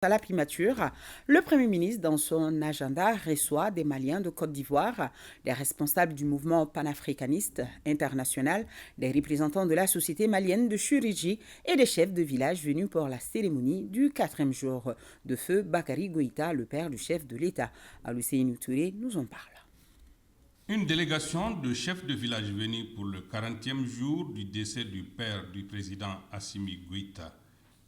À la primature, le Premier ministre, dans son agenda, reçoit des Maliens de Côte d'Ivoire, des responsables du mouvement panafricaniste international, des représentants de la société malienne de chirurgie et des chefs de village venus pour la cérémonie du 4e jour de feu. Bakary Goïta, le père du chef de l'État, Aluseynou Touré, nous en parle. Une délégation de chefs de village venus pour le 40e jour du décès du père du président Assimi Goïta.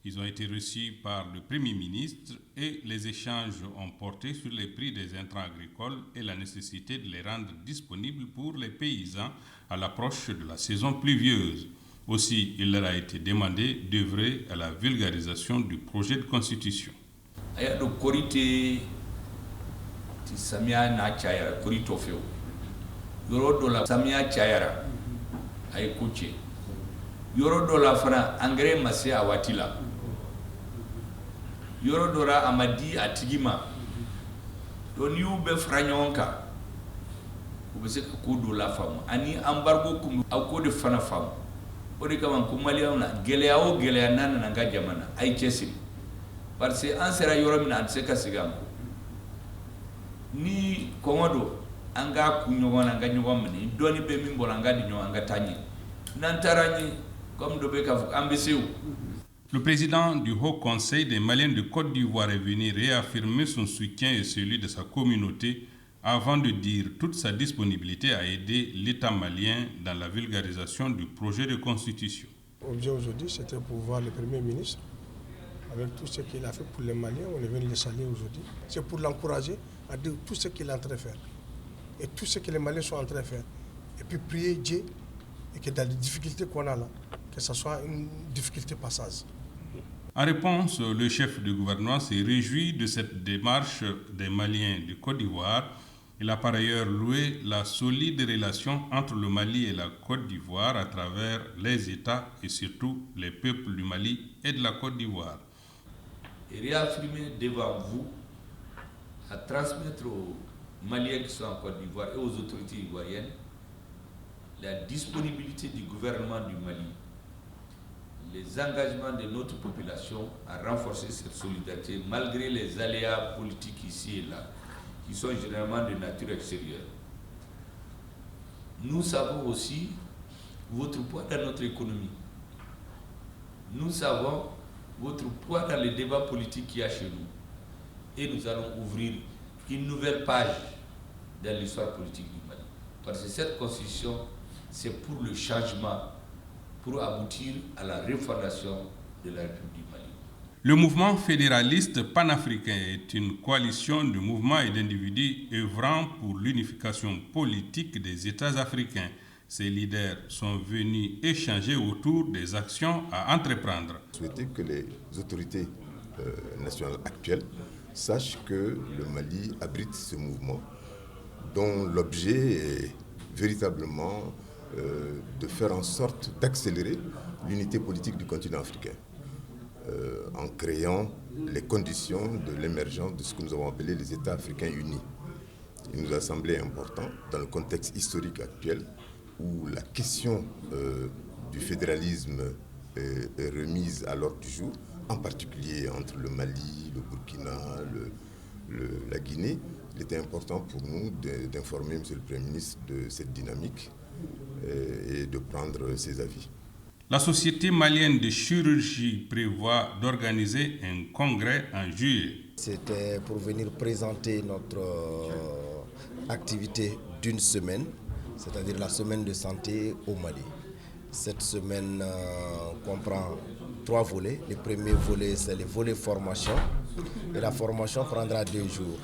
Ils ont été reçus par le Premier ministre et les échanges ont porté sur les prix des intrants agricoles et la nécessité de les rendre disponibles pour les paysans à l'approche de la saison pluvieuse. Aussi, il leur a été demandé d'œuvrer à la vulgarisation du projet de constitution. Yoro dora amadi atigima doni ube franyonka ubese ko do la femme ani embargo kum akode fana femme odi kama ko maliya na gelea nana na ga jamana ay cesi parce que an sera yoro mina se ka sigam ni komodo anga kunyogona nga nyogomni doni be min bolanga di nyanga tanyi nan tarani comme do be ka ambisiu. Le président du Haut Conseil des Maliens de Côte d'Ivoire est venu réaffirmer son soutien et celui de sa communauté avant de dire toute sa disponibilité à aider l'État malien dans la vulgarisation du projet de constitution. L'objet aujourd'hui, c'était pour voir le Premier ministre avec tout ce qu'il a fait pour les Maliens. On est venu le saluer aujourd'hui. C'est pour l'encourager à dire tout ce qu'il est en train de faire et tout ce que les Maliens sont en train de faire. Et puis prier Dieu et que dans les difficultés qu'on a là, que ce soit une difficulté passage. En réponse, le chef du gouvernement s'est réjoui de cette démarche des Maliens de Côte d'Ivoire. Il a par ailleurs loué la solide relation entre le Mali et la Côte d'Ivoire à travers les États et surtout les peuples du Mali et de la Côte d'Ivoire. Et réaffirmer devant vous, à transmettre aux Maliens qui sont en Côte d'Ivoire et aux autorités ivoiriennes la disponibilité du gouvernement du Mali, les engagements de notre population à renforcer cette solidarité malgré les aléas politiques ici et là, qui sont généralement de nature extérieure. Nous savons aussi votre poids dans notre économie. Nous savons votre poids dans les débats politiques qu'il y a chez nous. Et nous allons ouvrir une nouvelle page dans l'histoire politique du Mali. Parce que cette constitution, c'est pour le changement, pour aboutir à la refondation de la République du Mali. Le mouvement fédéraliste panafricain est une coalition de mouvements et d'individus œuvrant pour l'unification politique des États africains. Ces leaders sont venus échanger autour des actions à entreprendre. Souhaiter que les autorités nationales actuelles sachent que le Mali abrite ce mouvement dont l'objet est véritablement de faire en sorte d'accélérer l'unité politique du continent africain en créant les conditions de l'émergence de ce que nous avons appelé les États africains unis. Il nous a semblé important, dans le contexte historique actuel, où la question du fédéralisme est remise à l'ordre du jour, en particulier entre le Mali, le Burkina, la Guinée. Il était important pour nous d'informer M. le Premier ministre de cette dynamique et de prendre ses avis. La Société malienne de chirurgie prévoit d'organiser un congrès en juillet. C'était pour venir présenter notre activité d'une semaine, c'est-à-dire la semaine de santé au Mali. Cette semaine comprend 3 volets. Le premier volet, c'est le volet formation. Et la formation prendra 2 jours.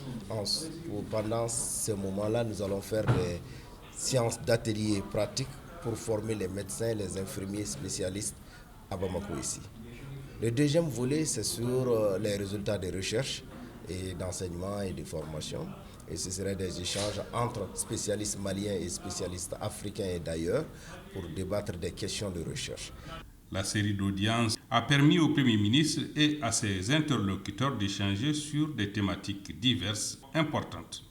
Pendant ce moment-là, nous allons faire des séances d'ateliers pratiques pour former les médecins, les infirmiers spécialistes à Bamako ici. Le deuxième volet, c'est sur les résultats des recherches et d'enseignement et de formation. Et ce seraient des échanges entre spécialistes maliens et spécialistes africains et d'ailleurs pour débattre des questions de recherche. La série d'audiences a permis au Premier ministre et à ses interlocuteurs d'échanger sur des thématiques diverses importantes.